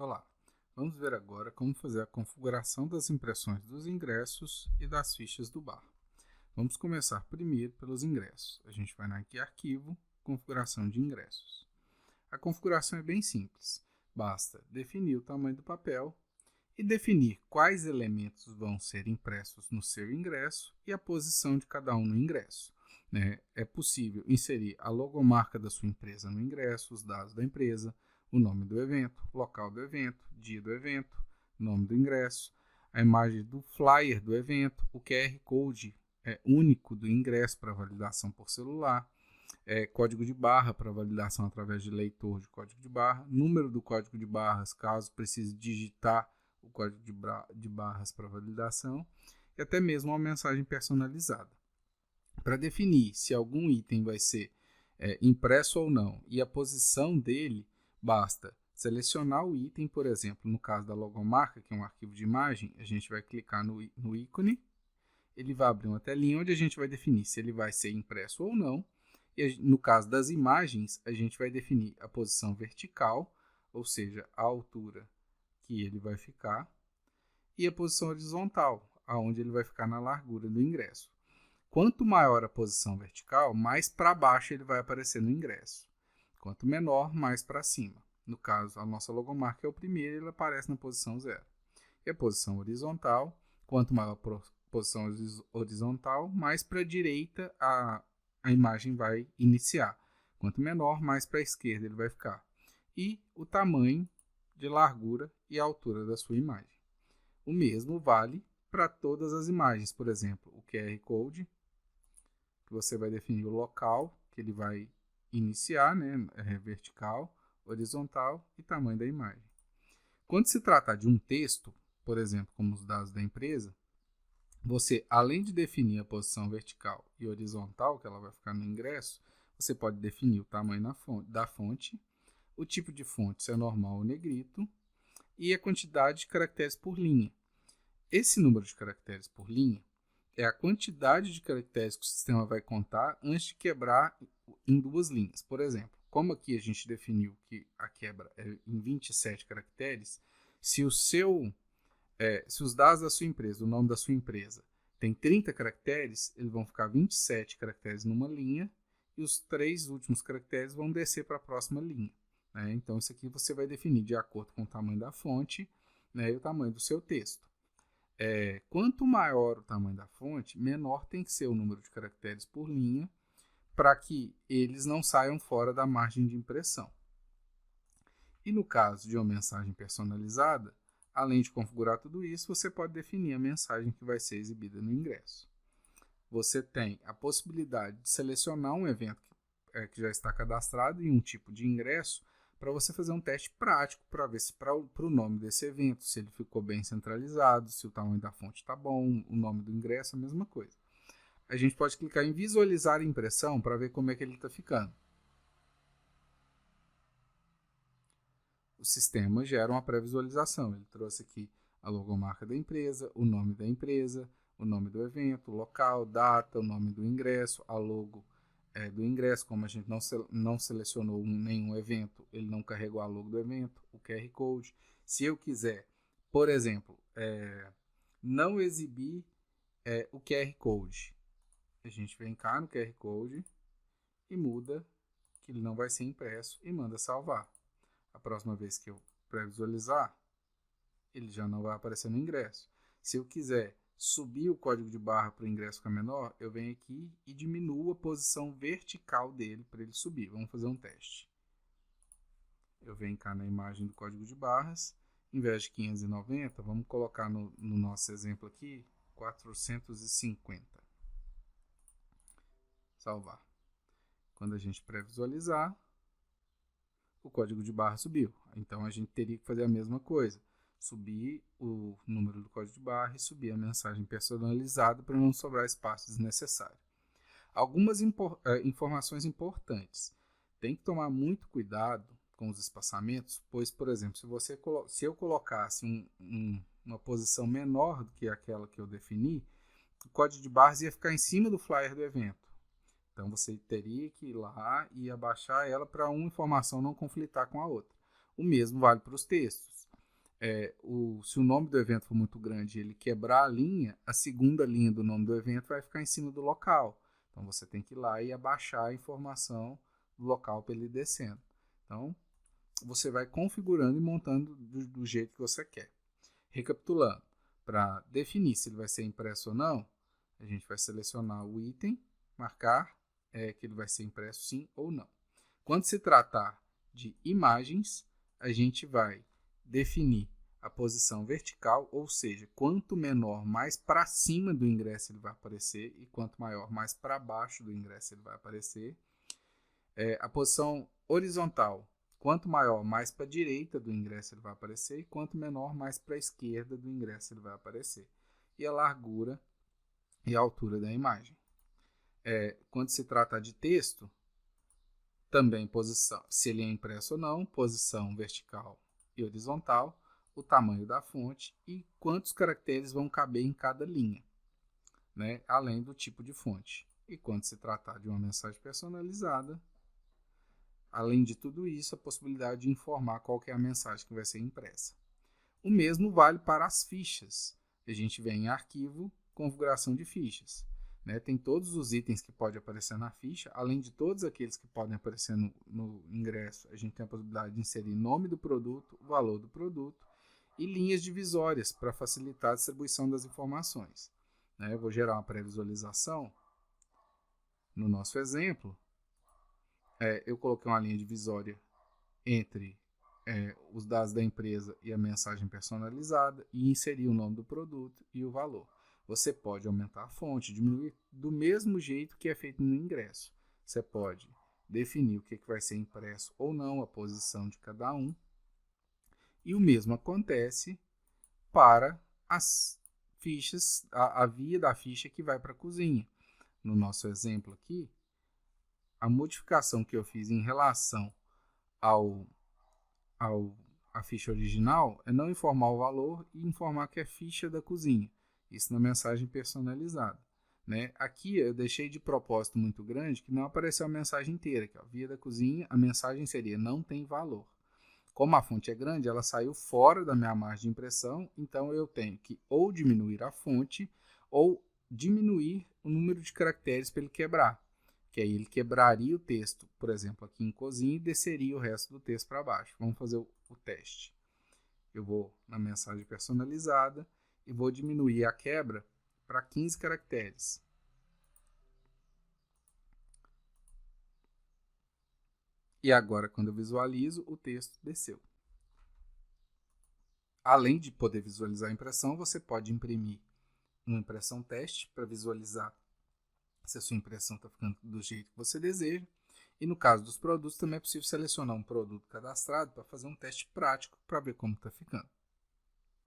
Olá, vamos ver agora como fazer a configuração das impressões dos ingressos e das fichas do bar. Vamos começar primeiro pelos ingressos. A gente vai aqui em Arquivo, Configuração de ingressos. A configuração é bem simples. Basta definir o tamanho do papel e definir quais elementos vão ser impressos no seu ingresso e a posição de cada um no ingresso. É possível inserir a logomarca da sua empresa no ingresso, os dados da empresa, o nome do evento, local do evento, dia do evento, nome do ingresso, a imagem do flyer do evento, o QR Code único do ingresso para validação por celular, código de barra para validação através de leitor de código de barra, número do código de barras caso precise digitar o código de barras para validação e até mesmo uma mensagem personalizada. Para definir se algum item vai ser impresso ou não e a posição dele, basta selecionar o item, por exemplo, no caso da logomarca, que é um arquivo de imagem, a gente vai clicar no ícone, ele vai abrir uma telinha onde a gente vai definir se ele vai ser impresso ou não. E no caso das imagens, a gente vai definir a posição vertical, ou seja, a altura que ele vai ficar, e a posição horizontal, aonde ele vai ficar na largura do ingresso. Quanto maior a posição vertical, mais para baixo ele vai aparecer no ingresso. Quanto menor, mais para cima. No caso, a nossa logomarca é o primeiro, ele aparece na posição 0. E a posição horizontal, quanto maior a posição horizontal, mais para a direita a imagem vai iniciar. Quanto menor, mais para a esquerda ele vai ficar. E o tamanho de largura e altura da sua imagem. O mesmo vale para todas as imagens, por exemplo, o QR Code, que você vai definir o local que ele vai iniciar, vertical, horizontal e tamanho da imagem. Quando se tratar de um texto, por exemplo, como os dados da empresa, você, além de definir a posição vertical e horizontal, que ela vai ficar no ingresso, você pode definir o tamanho da fonte, o tipo de fonte, se é normal ou negrito, e a quantidade de caracteres por linha. Esse número de caracteres por linha é a quantidade de caracteres que o sistema vai contar antes de quebrar em duas linhas. Por exemplo, como aqui a gente definiu que a quebra é em 27 caracteres, se os dados da sua empresa, o nome da sua empresa, tem 30 caracteres, eles vão ficar 27 caracteres numa linha e os 3 últimos caracteres vão descer para a próxima linha. Então, isso aqui você vai definir de acordo com o tamanho da fonte e o tamanho do seu texto. Quanto maior o tamanho da fonte, menor tem que ser o número de caracteres por linha para que eles não saiam fora da margem de impressão. E no caso de uma mensagem personalizada, além de configurar tudo isso, você pode definir a mensagem que vai ser exibida no ingresso. Você tem a possibilidade de selecionar um evento que já está cadastrado em um tipo de ingresso para você fazer um teste prático para ver se para o nome desse evento, se ele ficou bem centralizado, se o tamanho da fonte está bom, o nome do ingresso, a mesma coisa. A gente pode clicar em visualizar a impressão para ver como é que ele está ficando. O sistema gera uma pré-visualização. Ele trouxe aqui a logomarca da empresa, o nome da empresa, o nome do evento, o local, data, o nome do ingresso, a logo do ingresso. Como a gente não selecionou nenhum evento, ele não carregou a logo do evento, o QR Code. Se eu quiser, por exemplo, não exibir o QR Code, a gente vem cá no QR Code e muda que ele não vai ser impresso e manda salvar. A próxima vez que eu pré-visualizar, ele já não vai aparecer no ingresso. Se eu quiser subir o código de barra para o ingresso ficar menor, eu venho aqui e diminuo a posição vertical dele para ele subir. Vamos fazer um teste. Eu venho cá na imagem do código de barras, em vez de 590, vamos colocar no nosso exemplo aqui 450. Salvar. Quando a gente pré-visualizar, o código de barra subiu. Então a gente teria que fazer a mesma coisa. Subir o número do código de barra e subir a mensagem personalizada para não sobrar espaço desnecessário. Algumas informações importantes. Tem que tomar muito cuidado com os espaçamentos, pois, por exemplo, se eu colocasse uma posição menor do que aquela que eu defini, o código de barras ia ficar em cima do flyer do evento. Então, você teria que ir lá e abaixar ela para uma informação não conflitar com a outra. O mesmo vale para os textos. se o nome do evento for muito grande e ele quebrar a linha, a segunda linha do nome do evento vai ficar em cima do local. Então você tem que ir lá e abaixar a informação do local para ele ir descendo. Então você vai configurando e montando do jeito que você quer. Recapitulando, para definir se ele vai ser impresso ou não, a gente vai selecionar o item, marcar que ele vai ser impresso sim ou não. Quando se tratar de imagens, a gente vai definir a posição vertical, ou seja, quanto menor, mais para cima do ingresso ele vai aparecer, e quanto maior, mais para baixo do ingresso ele vai aparecer. A posição horizontal, quanto maior, mais para a direita do ingresso ele vai aparecer, e quanto menor, mais para a esquerda do ingresso ele vai aparecer. E a largura e a altura da imagem. Quando se trata de texto, também posição, se ele é impresso ou não, posição vertical e horizontal, o tamanho da fonte e quantos caracteres vão caber em cada linha, né? Além do tipo de fonte. E quando se tratar de uma mensagem personalizada, além de tudo isso, a possibilidade de informar qual que é a mensagem que vai ser impressa. O mesmo vale para as fichas. A gente vem em arquivo, configuração de fichas. Tem todos os itens que podem aparecer na ficha, além de todos aqueles que podem aparecer no ingresso. A gente tem a possibilidade de inserir nome do produto, o valor do produto e linhas divisórias para facilitar a distribuição das informações. Eu vou gerar uma pré-visualização. No nosso exemplo, eu coloquei uma linha divisória entre os dados da empresa e a mensagem personalizada e inseri o nome do produto e o valor. Você pode aumentar a fonte, diminuir do mesmo jeito que é feito no ingresso. Você pode definir o que vai ser impresso ou não, a posição de cada um. E o mesmo acontece para as fichas, a via da ficha que vai para a cozinha. No nosso exemplo aqui, a modificação que eu fiz em relação a ficha original é não informar o valor e informar que é ficha da cozinha. Isso na mensagem personalizada. Aqui eu deixei de propósito muito grande que não apareceu a mensagem inteira. Aqui, via da cozinha, a mensagem seria não tem valor. Como a fonte é grande, ela saiu fora da minha margem de impressão, então eu tenho que ou diminuir a fonte ou diminuir o número de caracteres para ele quebrar. Que aí ele quebraria o texto, por exemplo, aqui em cozinha e desceria o resto do texto para baixo. Vamos fazer o teste. Eu vou na mensagem personalizada e vou diminuir a quebra para 15 caracteres. E agora, quando eu visualizo, o texto desceu. Além de poder visualizar a impressão, você pode imprimir uma impressão teste para visualizar se a sua impressão está ficando do jeito que você deseja. E no caso dos produtos, também é possível selecionar um produto cadastrado para fazer um teste prático para ver como está ficando.